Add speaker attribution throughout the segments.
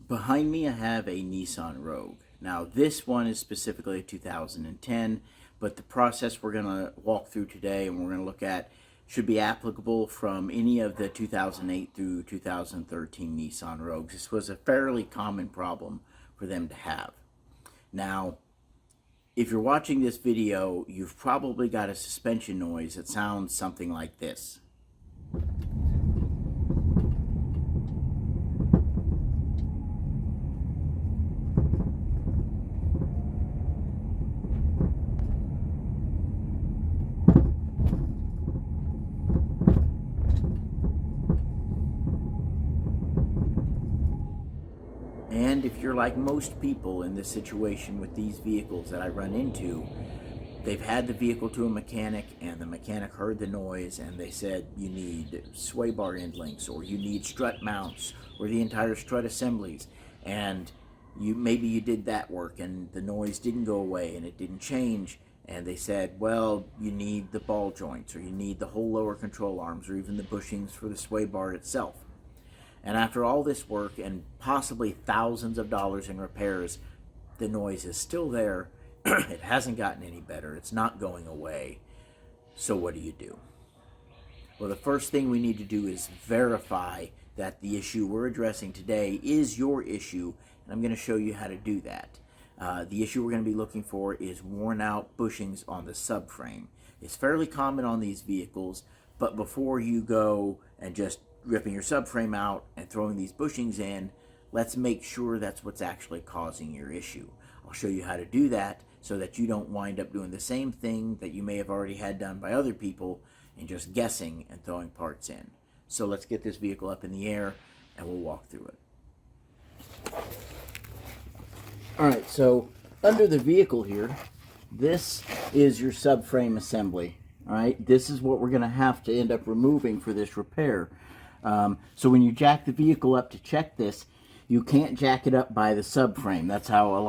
Speaker 1: Behind me I have a Nissan Rogue. Now this one is specifically a 2010, but the process we're going to walk through today and we're going to look at should be applicable from any of the 2008 through 2013 Nissan Rogues. This was a fairly common problem for them to have. Now, if you're watching this video, you've probably got a suspension noise that sounds something like this. And if you're like most people in this situation with these vehicles that I run into, they've had the vehicle to a mechanic and the mechanic heard the noise and they said you need sway bar end links or you need strut mounts or the entire strut assemblies, and maybe you did that work and the noise didn't go away and it didn't change, and they said, well, you need the ball joints or you need the whole lower control arms or even the bushings for the sway bar itself. And after all this work and possibly thousands of dollars in repairs, the noise is still there. It hasn't gotten any better. It's not going away. So what do? Well, the first thing we need to do is verify that the issue we're addressing today is your issue, and I'm going to show you how to do that. The issue we're going to be looking for is worn out bushings on the subframe. It's fairly common on these vehicles, but before you go and just ripping your subframe out and throwing these bushings in, let's make sure that's what's actually causing your issue. I'll show you how to do that so that you don't wind up doing the same thing that you may have already had done by other people and just guessing and throwing parts in. So let's get this vehicle up in the air and we'll walk through it. Alright, so under the vehicle here, this is your subframe assembly. Alright, this is what we're going to have to end up removing for this repair. So when you jack the vehicle up to check this, you can't jack it up by the subframe. That's how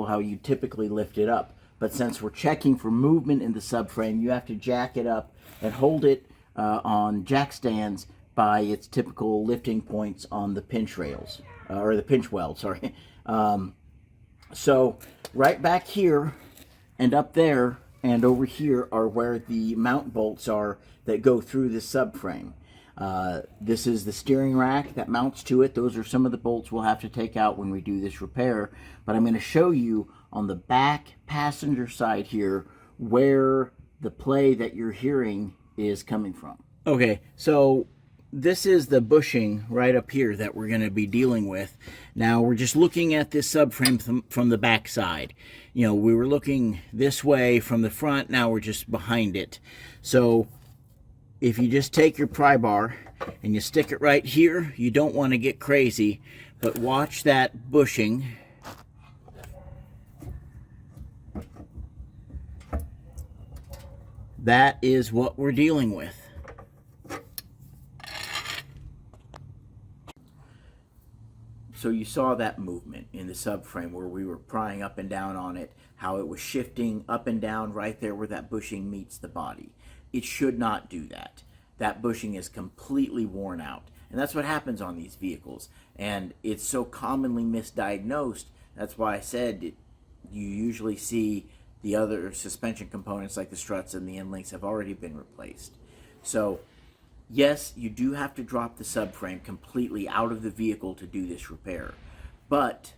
Speaker 1: how you typically lift it up. But since we're checking for movement in the subframe, you have to jack it up and hold it on jack stands by its typical lifting points on the pinch rails, or the pinch weld, sorry. So right back here and up there and over here are where the mount bolts are that go through the subframe. This is the steering rack that mounts to it. Those are some of the bolts we'll have to take out when we do this repair. But I'm going to show you on the back passenger side here where the play that you're hearing is coming from. Okay, so this is the bushing right up here that we're going to be dealing with. Now we're just looking at this subframe from the back side. You know, we were looking this way from the front, now we're just behind it. So if you just take your pry bar and you stick it right here, you don't want to get crazy, but watch that bushing. That is what we're dealing with. So you saw that movement in the subframe where we were prying up and down on it, how it was shifting up and down right there where that bushing meets the body. It should not do that. That bushing is completely worn out. And that's what happens on these vehicles. And it's so commonly misdiagnosed. That's why I said you usually see the other suspension components like the struts and the end links have already been replaced. So yes, you do have to drop the subframe completely out of the vehicle to do this repair. But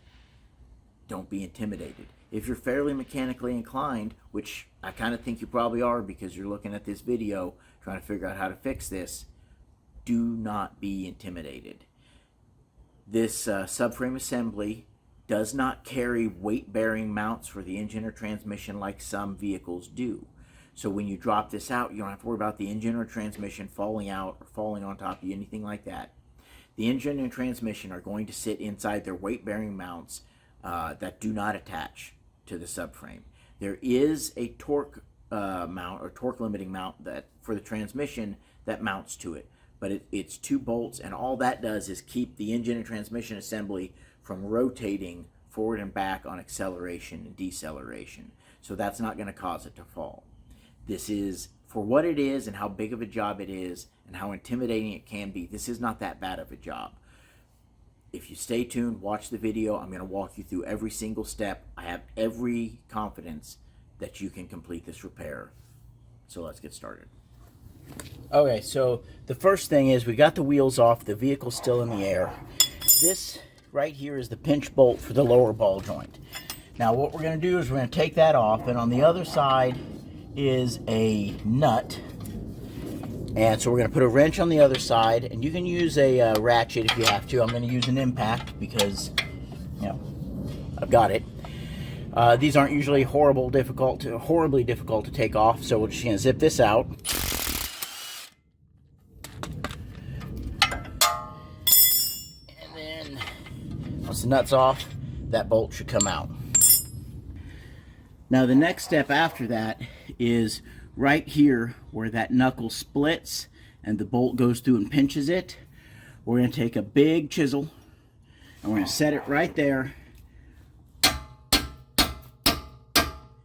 Speaker 1: don't be intimidated. If you're fairly mechanically inclined, which I kind of think you probably are because you're looking at this video trying to figure out how to fix this, do not be intimidated. This subframe assembly does not carry weight-bearing mounts for the engine or transmission like some vehicles do. So when you drop this out, you don't have to worry about the engine or transmission falling out or falling on top of you, anything like that. The engine and transmission are going to sit inside their weight-bearing mounts that do not attach to the subframe. There is a torque mount or torque limiting mount that for the transmission that mounts to it, but it's two bolts, and all that does is keep the engine and transmission assembly from rotating forward and back on acceleration and deceleration. So that's not going to cause it to fall. This is, for what it is and how big of a job it is and how intimidating it can be, this is not that bad of a job. If you stay tuned, watch the video, I'm going to walk you through every single step. I have every confidence that you can complete this repair. So let's get started. Okay, so the first thing is we got the wheels off, the vehicle's still in the air. This right here is the pinch bolt for the lower ball joint. Now what we're going to do is we're going to take that off, and on the other side is a nut. And so we're going to put a wrench on the other side, and you can use a ratchet if you have to. I'm going to use an impact because, you know, I've got it. These aren't usually horribly difficult to take off, so we're just going to zip this out. And then once the nut's off, that bolt should come out. Now the next step after that is right here where that knuckle splits and the bolt goes through and pinches it. We're going to take a big chisel and we're going to set it right there, and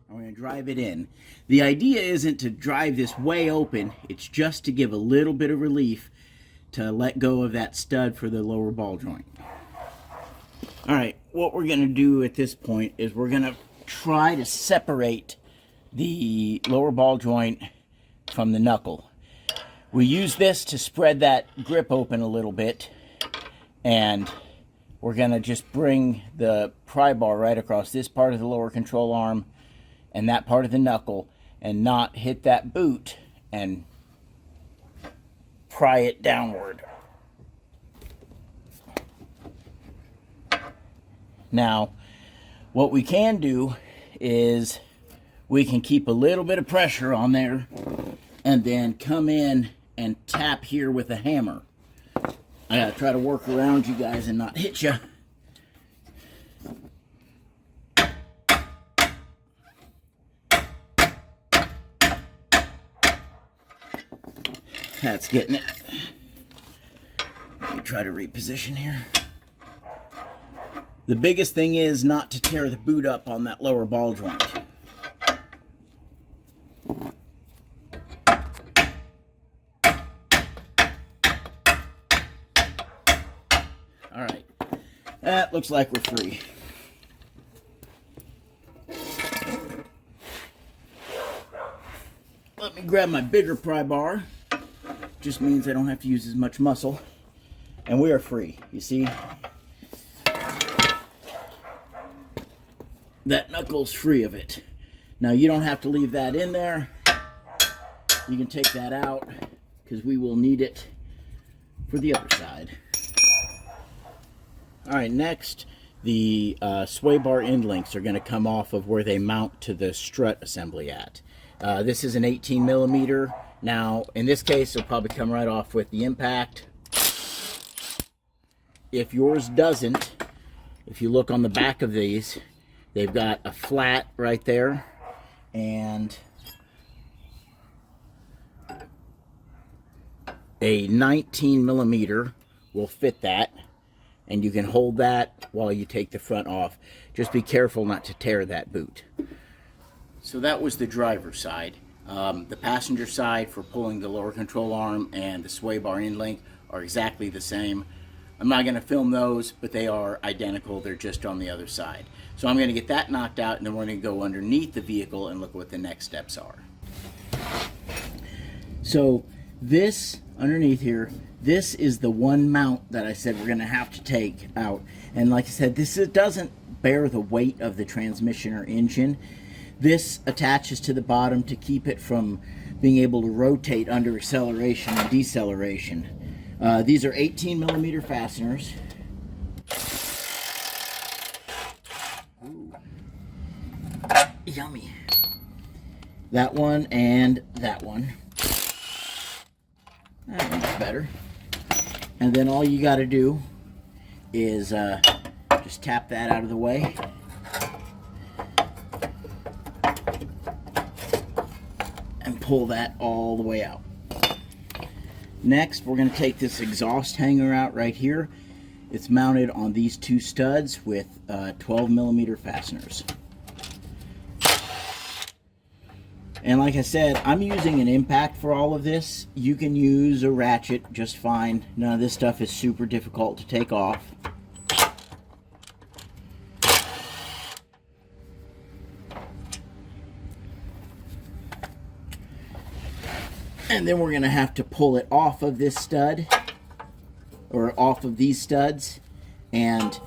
Speaker 1: we're going to drive it in. The idea isn't to drive this way open, it's just to give a little bit of relief to let go of that stud for the lower ball joint. Alright, what we're going to do at this point is we're going to try to separate the lower ball joint from the knuckle. We use this to spread that grip open a little bit, and we're going to just bring the pry bar right across this part of the lower control arm and that part of the knuckle, and not hit that boot and pry it downward. Now what we can do is we can keep a little bit of pressure on there and then come in and tap here with a hammer. I gotta try to work around you guys and not hit you. That's getting it. Let me try to reposition here. The biggest thing is not to tear the boot up on that lower ball joint. Alright, that looks like we're free. Let me grab my bigger pry bar. Just means I don't have to use as much muscle. And we are free, you see? That knuckle's free of it. Now you don't have to leave that in there. You can take that out because we will need it for the other side. Alright, next the sway bar end links are going to come off of where they mount to the strut assembly at. This is an 18mm. Now in this case it'll probably come right off with the impact. If yours doesn't, if you look on the back of these, they've got a flat right there, and a 19mm will fit that, and you can hold that while you take the front off. Just be careful not to tear that boot. So that was the driver's side. The passenger side for pulling the lower control arm and the sway bar end link are exactly the same. I'm not going to film those, but they are identical. They're just on the other side. So I'm going to get that knocked out, and then we're going to go underneath the vehicle and look what the next steps are. So this underneath here, this is the one mount that I said we're going to have to take out. And like I said, this doesn't bear the weight of the transmission or engine. This attaches to the bottom to keep it from being able to rotate under acceleration and deceleration. These are 18mm fasteners. Ooh. Yummy. That one and that one. That one's better. And then all you got to do is just tap that out of the way. And pull that all the way out. Next, we're going to take this exhaust hanger out right here. It's mounted on these two studs with 12mm fasteners. And like I said, I'm using an impact for all of this. You can use a ratchet just fine. None of this stuff is super difficult to take off. And then we're going to have to pull it off of this stud, or off of these studs. And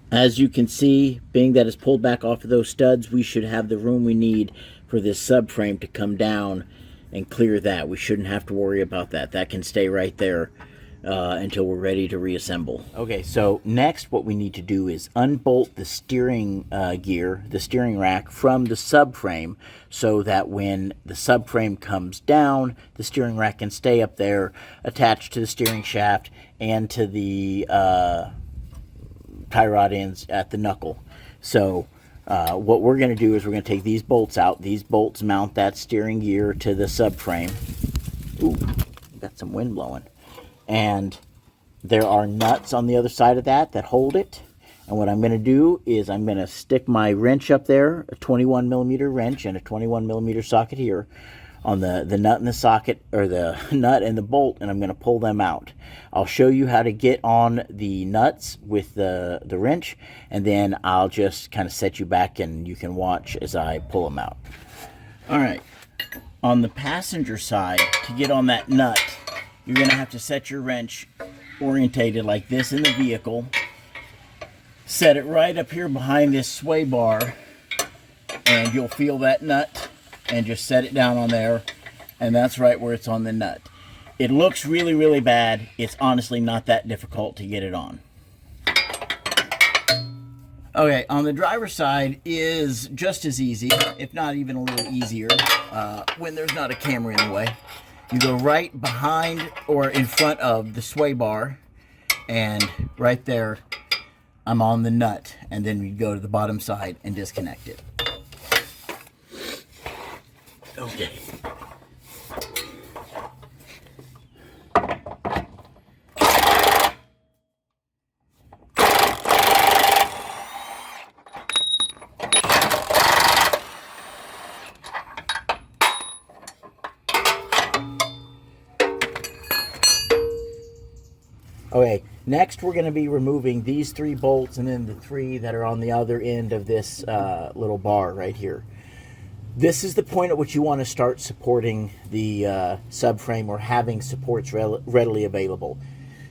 Speaker 1: as you can see, being that it's pulled back off of those studs, we should have the room we need for this subframe to come down and clear that. We shouldn't have to worry about that. That can stay right there until we're ready to reassemble. Okay, so next what we need to do is unbolt the steering gear, the steering rack, from the subframe, so that when the subframe comes down, the steering rack can stay up there attached to the steering shaft and to the tie rod ends at the knuckle. So what we're going to do is we're going to take these bolts out. These bolts mount that steering gear to the subframe. Ooh, got some wind blowing. And there are nuts on the other side of that hold it. And what I'm going to do is I'm going to stick my wrench up there, a 21 millimeter wrench and a 21 millimeter socket here, on the nut and the socket, or the nut and the bolt, and I'm going to pull them out. I'll show you how to get on the nuts with the wrench, and then I'll just kind of set you back and you can watch as I pull them out. All right, on the passenger side, to get on that nut, you're going to have to set your wrench orientated like this in the vehicle. Set it right up here behind this sway bar, and you'll feel that nut, and just set it down on there, and that's right where it's on the nut. It looks really, really bad. It's honestly not that difficult to get it on. Okay, on the driver's side is just as easy, if not even a little easier, when there's not a camera in the way. You go right behind or in front of the sway bar, and right there, I'm on the nut, and then you go to the bottom side and disconnect it. Okay. Okay, next we're going to be removing these 3 bolts and then the 3 that are on the other end of this little bar right here. This is the point at which you want to start supporting the subframe, or having supports readily available.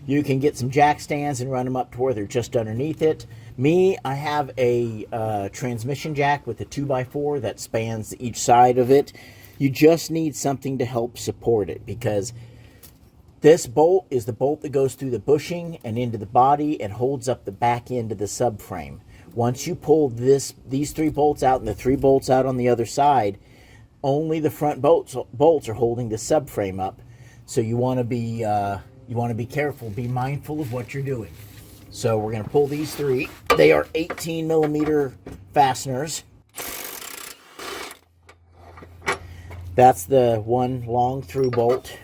Speaker 1: You can get some jack stands and run them up to where they're just underneath it. Me, I have a transmission jack with a 2x4 that spans each side of it. You just need something to help support it, because this bolt is the bolt that goes through the bushing and into the body and holds up the back end of the subframe. Once you pull these 3 bolts out and the 3 bolts out on the other side, only the front bolts are holding the subframe up. So you want to be careful, be mindful of what you're doing. So we're going to pull these 3. They are 18 millimeter fasteners. That's the one long through bolt.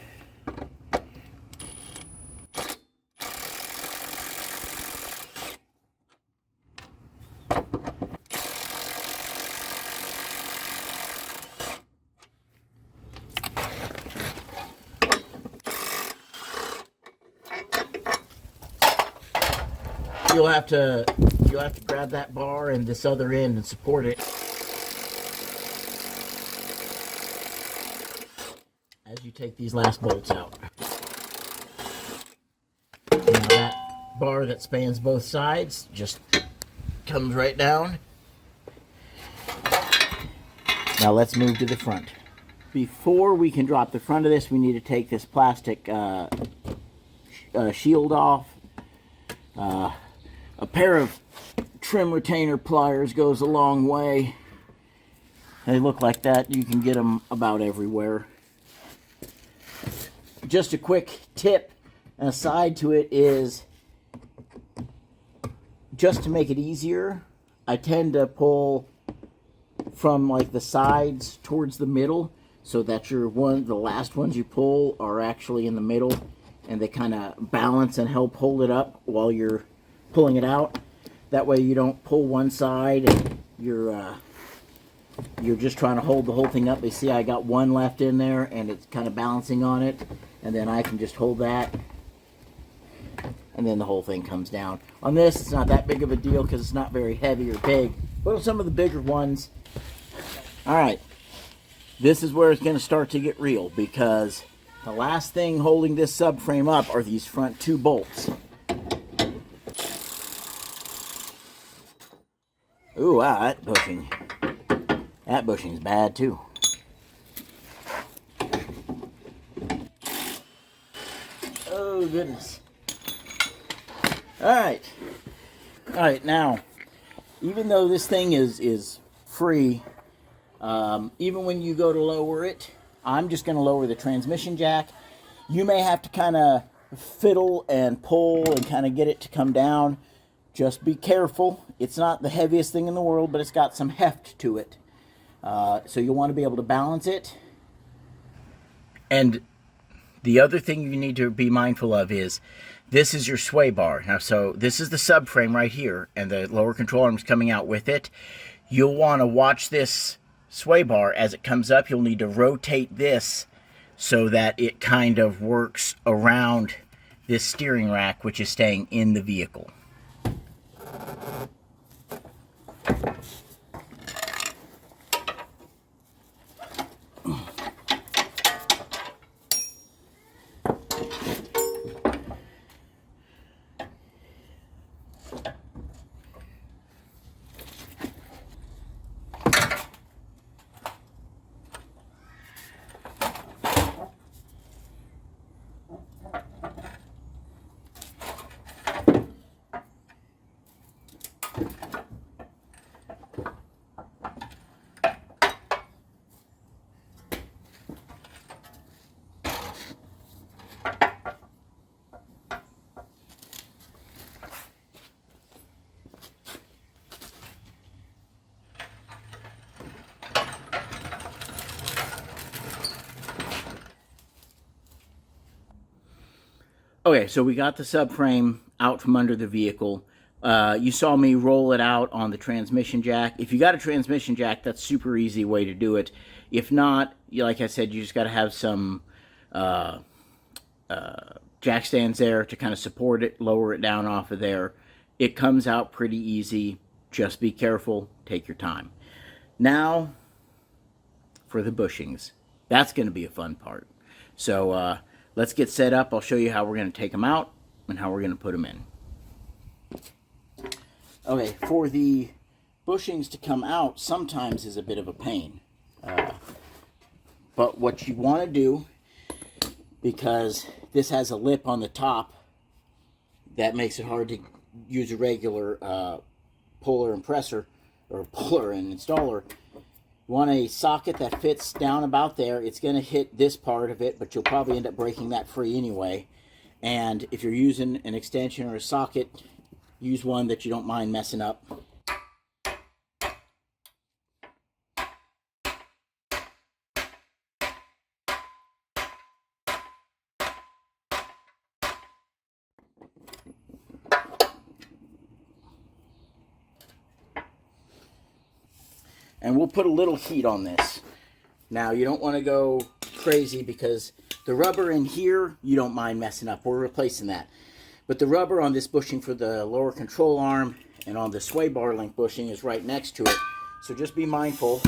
Speaker 1: You'll have to grab that bar and this other end and support it as you take these last bolts out. Now that bar that spans both sides just comes right down. Now let's move to the front. Before we can drop the front of this, we need to take this plastic shield off. A pair of trim retainer pliers goes a long way. They look like that. You can get them about everywhere. Just a quick tip and aside to it is, just to make it easier, I tend to pull from like the sides towards the middle, so that the last ones you pull are actually in the middle, and they kind of balance and help hold it up while you're pulling it out. That way you don't pull one side and you're just trying to hold the whole thing up. You see I got one left in there and it's kind of balancing on it, and then I can just hold that and then the whole thing comes down. On this it's not that big of a deal because it's not very heavy or big, but on some of the bigger ones. Alright, this is where it's going to start to get real, because The last thing holding this subframe up are these front 2 bolts. Ooh, wow, that bushing. That bushing's bad too. Oh, goodness. Alright. Alright, now, even though this thing is free, even when you go to lower it, I'm just going to lower the transmission jack. You may have to kind of fiddle and pull and kind of get it to come down. Just be careful. It's not the heaviest thing in the world, but it's got some heft to it. So you'll want to be able to balance it. And the other thing you need to be mindful of is this is your sway bar. Now, so this is the subframe right here, and the lower control arm is coming out with it. You'll want to watch this sway bar as it comes up. You'll need to rotate this so that it kind of works around this steering rack, which is staying in the vehicle. Okay, so we got the subframe out from under the vehicle. You saw me roll it out on the transmission jack. If you got a transmission jack, that's a super easy way to do it. If not, like I said, you just got to have some jack stands there to kind of support it, lower it down off of there. It comes out pretty easy. Just be careful. Take your time. Now, for the bushings. That's going to be a fun part. So, let's get set up. I'll show you how we're going to take them out and how we're going to put them in. Okay, for the bushings to come out sometimes is a bit of a pain. But what you want to do, because this has a lip on the top, that makes it hard to use a regular puller and presser, or puller and installer. You want a socket that fits down about there. It's going to hit this part of it, but you'll probably end up breaking that free anyway. And if you're using an extension or a socket, use one that you don't mind messing up. And we'll put a little heat on this. Now, you don't want to go crazy because the rubber in here, you don't mind messing up. We're replacing that. But the rubber on this bushing for the lower control arm and on the sway bar link bushing is right next to it. So just be mindful.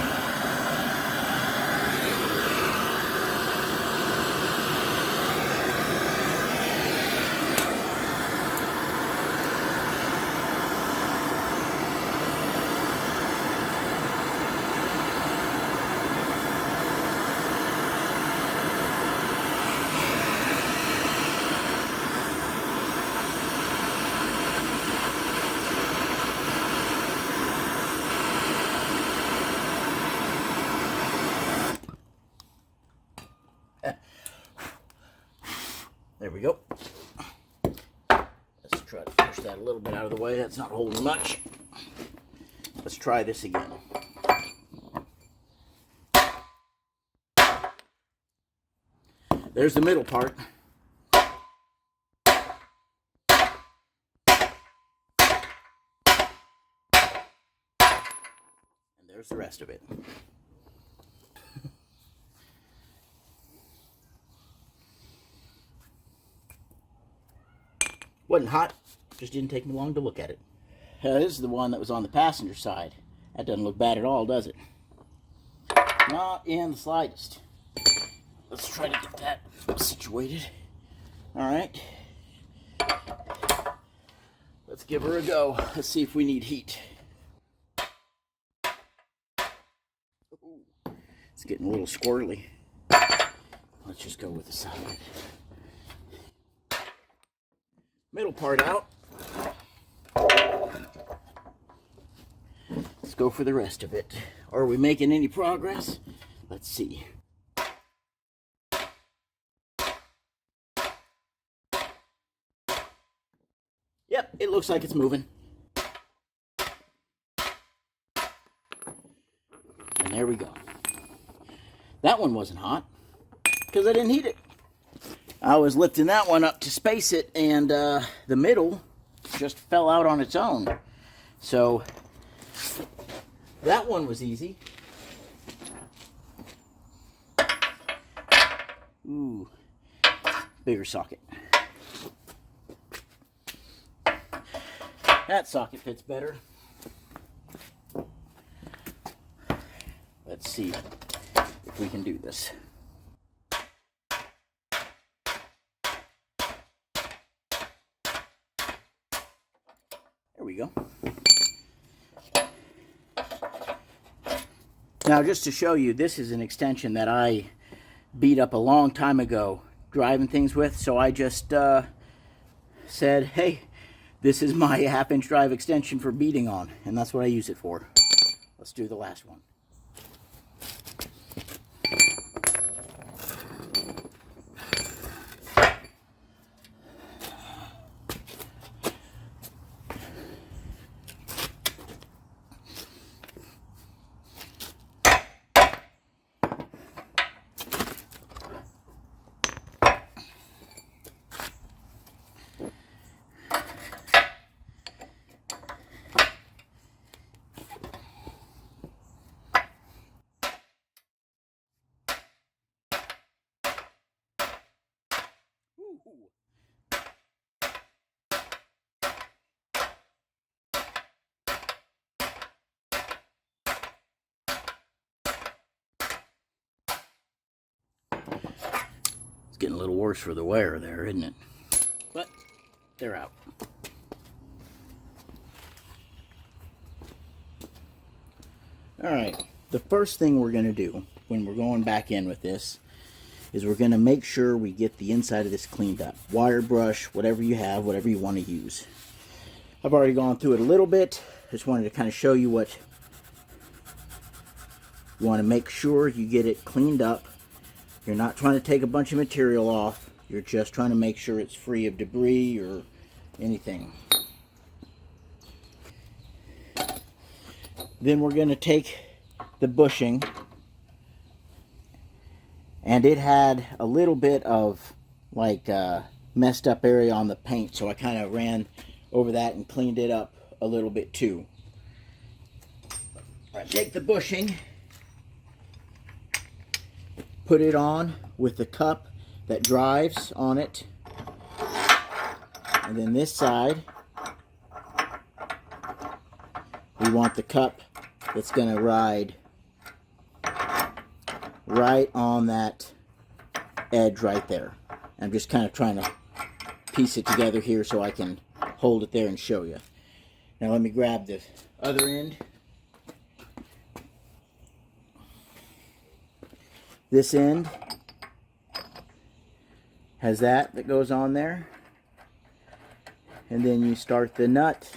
Speaker 1: There we go. Let's try to push that a little bit out of the way. That's not holding much. Let's try this again. There's the middle part. And there's the rest of it. Wasn't hot, just didn't take me long to look at it. This is the one that was on the passenger side. That doesn't look bad at all, does it? Not in the slightest. let's try to get that situated. All right. Let's give her a go. Let's see if we need heat. Ooh, it's getting a little squirrely. Let's just go with the side. Middle part out. Let's go for the rest of it. Are we making any progress? Let's see. Yep, it looks like it's moving. And there we go. That one wasn't hot because I didn't heat it. I was lifting that one up to space it, and the middle just fell out on its own. So that one was easy. Ooh, bigger socket. That socket fits better. Let's see if we can do this. There we go. Now, just to show you, this is an extension that I beat up a long time ago driving things with, so I just said, hey, this is my 1/2-inch drive extension for beating on, and that's what I use it for. Let's do the last one. It's getting a little worse for the wear there, isn't it? But they're out. Alright, the first thing we're going to do when we're going back in with this is we're going to make sure we get the inside of this cleaned up. Wire brush, whatever you have, whatever you want to use. I've already gone through it a little bit. Just wanted to kind of show you what you want to make sure you get it cleaned up. You're not trying to take a bunch of material off. You're just trying to make sure it's free of debris or anything. Then we're going to take the bushing, and it had a little bit of like messed up area on the paint, so I kind of ran over that and cleaned it up a little bit too. All right, take the bushing, put it on with the cup that drives on it, and then this side we want the cup that's going to ride right on that edge right there. I'm just kind of trying to piece it together here so I can hold it there and show you. Now let me grab the other end. This end has that goes on there, and then you start the nut,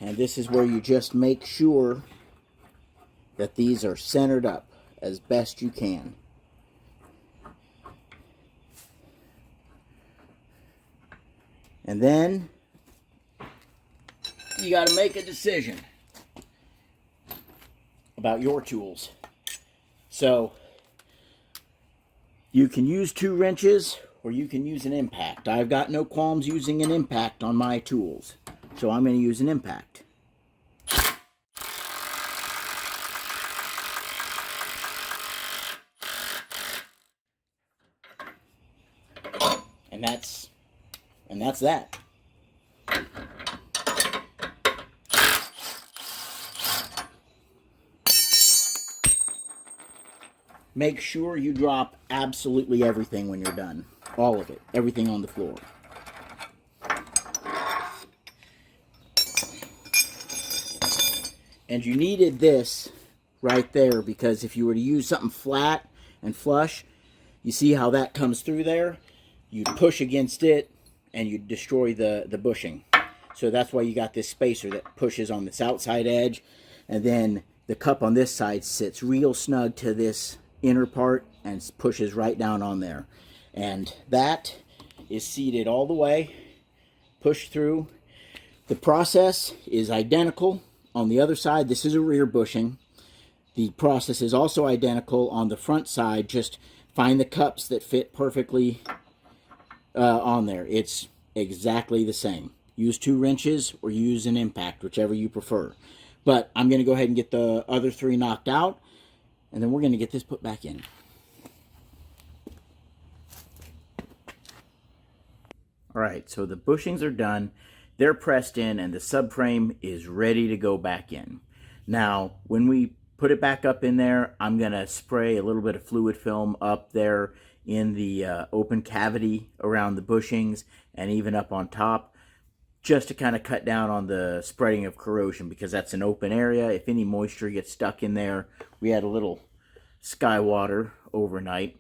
Speaker 1: and this is where you just make sure that these are centered up as best you can. And then you got to make a decision about your tools. So you can use 2 wrenches or you can use an impact. I've got no qualms using an impact on my tools, so I'm going to use an impact. And that's that. Make sure you drop absolutely everything when you're done. All of it. Everything on the floor. And you needed this right there because if you were to use something flat and flush, you see how that comes through there? You'd push against it and you'd destroy the bushing. So that's why you got this spacer that pushes on this outside edge, and then the cup on this side sits real snug to this inner part and pushes right down on there. And that is seated all the way, pushed through. The process is identical on the other side. This is a rear bushing. The process is also identical on the front side. Just find the cups that fit perfectly on there. It's exactly the same. Use 2 wrenches or use an impact, whichever you prefer. But I'm going to go ahead and get the other 3 knocked out, and then we're going to get this put back in. Alright, so the bushings are done. They're pressed in, and the subframe is ready to go back in. Now, when we put it back up in there, I'm going to spray a little bit of fluid film up there in the open cavity around the bushings and even up on top, just to kind of cut down on the spreading of corrosion, because that's an open area. If any moisture gets stuck in there, we had a little sky water overnight.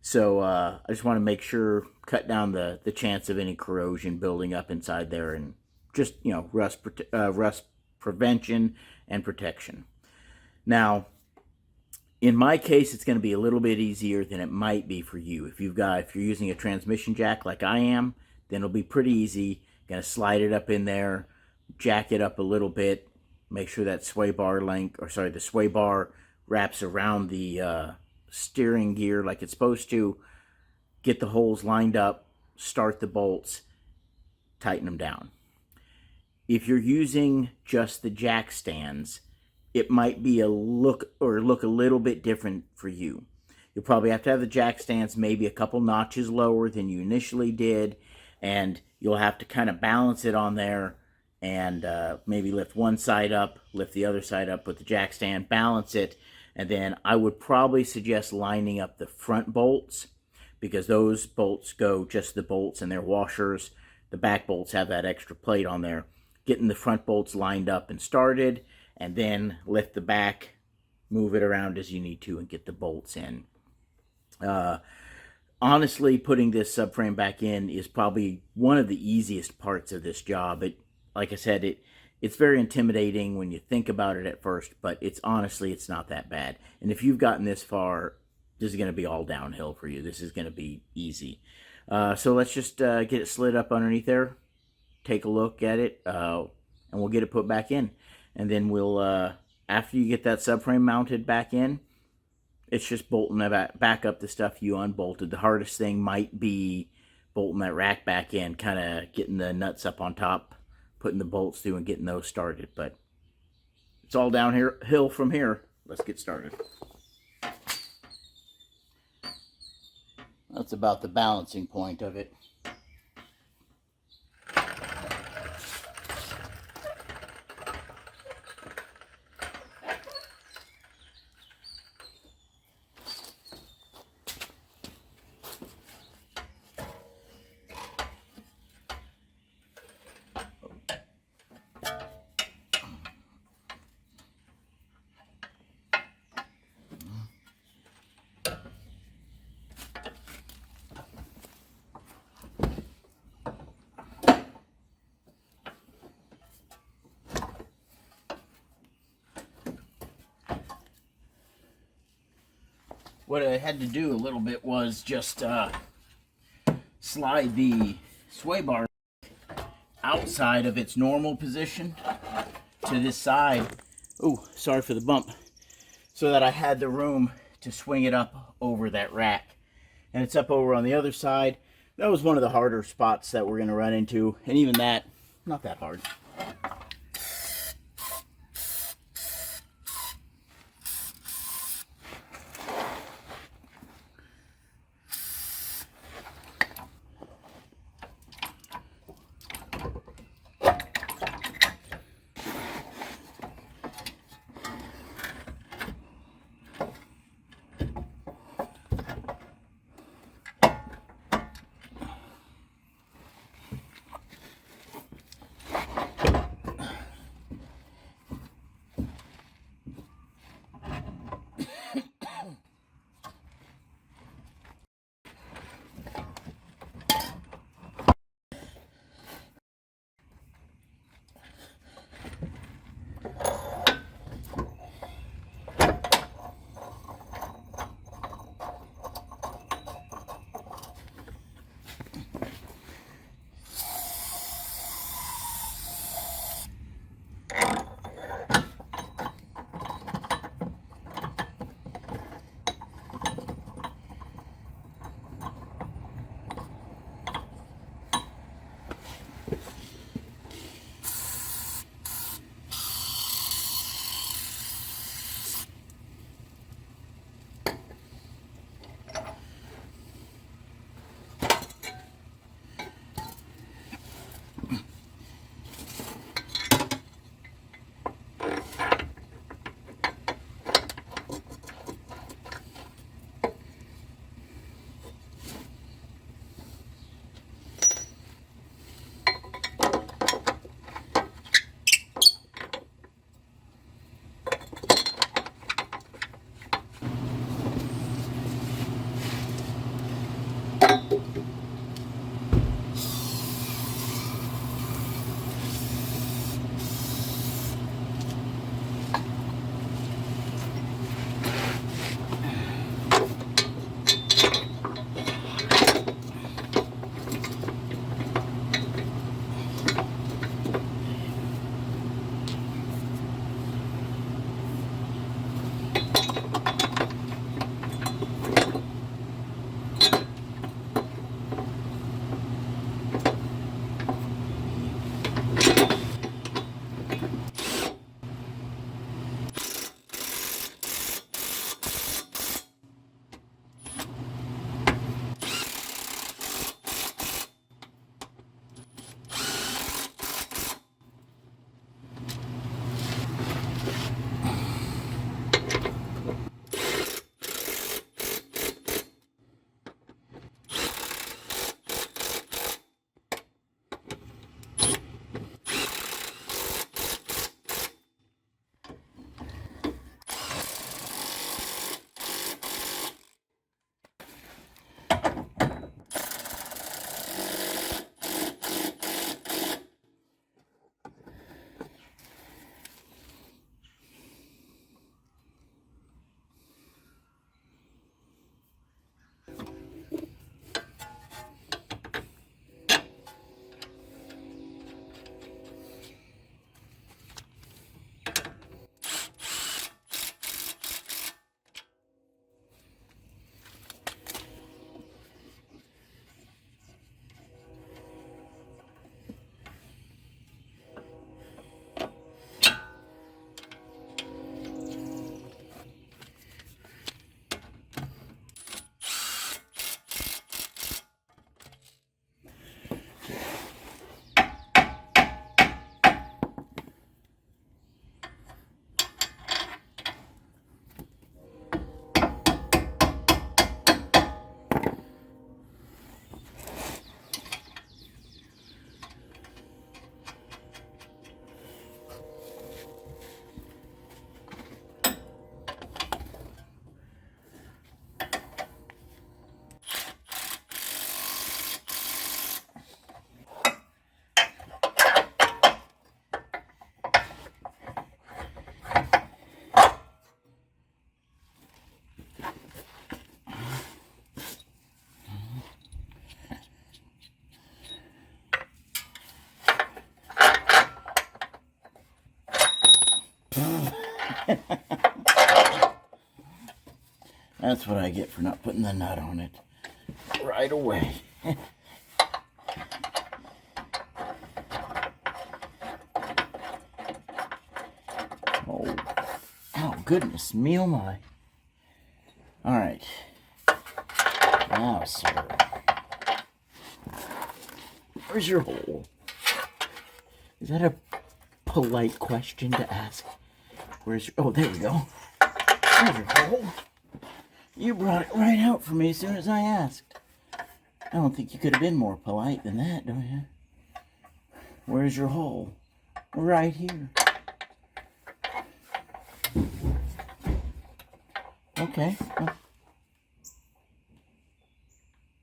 Speaker 1: So I just want to make sure, cut down the chance of any corrosion building up inside there, and just, you know, rust prevention and protection. Now, in my case, it's going to be a little bit easier than it might be for you. If you're using a transmission jack like I am, then it'll be pretty easy. Going to slide it up in there, jack it up a little bit, make sure that sway bar the sway bar wraps around the steering gear like it's supposed to. Get the holes lined up, start the bolts, tighten them down. If you're using just the jack stands, it might be look a little bit different for you. You'll probably have to have the jack stands maybe a couple notches lower than you initially did, and you'll have to kind of balance it on there and maybe lift one side up, lift the other side up with the jack stand, balance it, and then I would probably suggest lining up the front bolts, because those bolts go just the bolts and their washers. The back bolts have that extra plate on there. Getting the front bolts lined up and started, and then lift the back, move it around as you need to, and get the bolts in. Honestly, putting this subframe back in is probably one of the easiest parts of this job. Like I said, it's very intimidating when you think about it at first, but it's not that bad. And if you've gotten this far, this is going to be all downhill for you. This is going to be easy. So let's just get it slid up underneath there, take a look at it, and we'll get it put back in. And then we'll, after you get that subframe mounted back in, it's just bolting back up the stuff you unbolted. The hardest thing might be bolting that rack back in, kind of getting the nuts up on top, putting the bolts through and getting those started. But it's all downhill from here. Let's get started. That's about the balancing point of it. What I had to do a little bit was just slide the sway bar outside of its normal position to this side. Oh, sorry for the bump. So that I had the room to swing it up over that rack. And it's up over on the other side. That was one of the harder spots that we're going to run into. And even that, not that hard. That's what I get for not putting the nut on it right away. Oh, goodness me, oh my. All right. Now, sir. Where's your hole? Is that a polite question to ask? Where's your... Oh, there we go. There's your hole. You brought it right out for me as soon as I asked. I don't think you could have been more polite than that, do you? Where's your hole? Right here. Okay.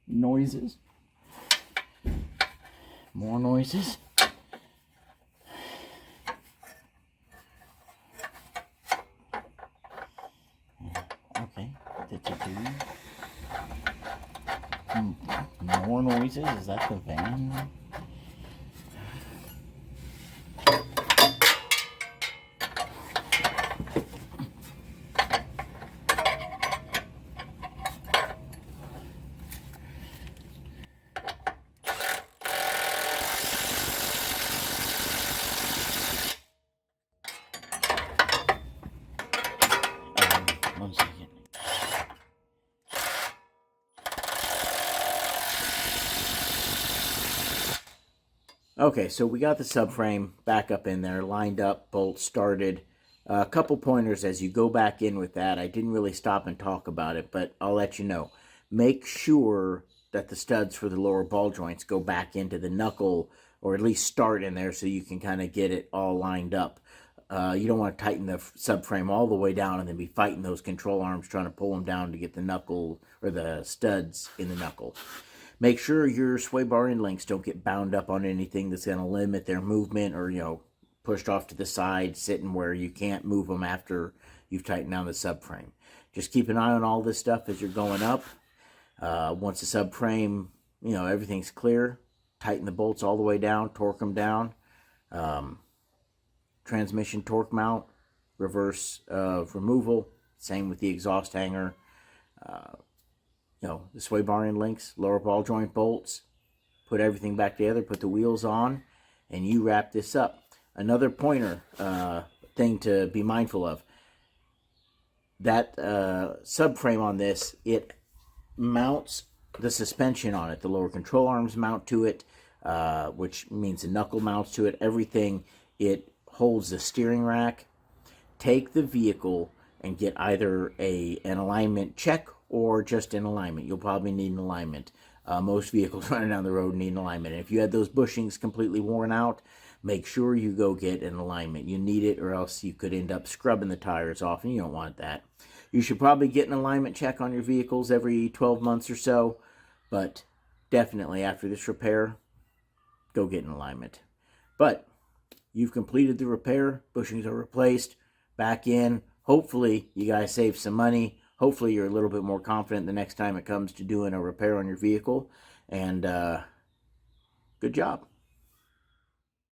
Speaker 1: Noises. More noises. Okay. More noises. Is that the van? One second. Okay, so we got the subframe back up in there, lined up, bolts started. A couple pointers as you go back in with that. I didn't really stop and talk about it, but I'll let you know. Make sure that the studs for the lower ball joints go back into the knuckle, or at least start in there so you can kind of get it all lined up. You don't want to tighten the subframe all the way down and then be fighting those control arms trying to pull them down to get the knuckle or the studs in the knuckle. Make sure your sway bar end links don't get bound up on anything that's going to limit their movement or, pushed off to the side, sitting where you can't move them after you've tightened down the subframe. Just keep an eye on all this stuff as you're going up. Once the subframe, everything's clear, tighten the bolts all the way down, torque them down. Transmission torque mount, reverse removal, same with the exhaust hanger. The sway bar end links, lower ball joint bolts, put everything back together, put the wheels on, and you wrap this up. Another pointer thing to be mindful of, that subframe on this, it mounts the suspension on it. The lower control arms mount to it, which means the knuckle mounts to it, everything. It holds the steering rack. Take the vehicle and get either an alignment check or just an alignment. You'll probably need an alignment. Most vehicles running down the road need an alignment. And if you had those bushings completely worn out, make sure you go get an alignment. You need it, or else you could end up scrubbing the tires off, and you don't want that. You should probably get an alignment check on your vehicles every 12 months or so, but definitely after this repair, go get an alignment. But you've completed the repair, bushings are replaced, back in. Hopefully you guys save some money. Hopefully you're a little bit more confident the next time it comes to doing a repair on your vehicle. And good job.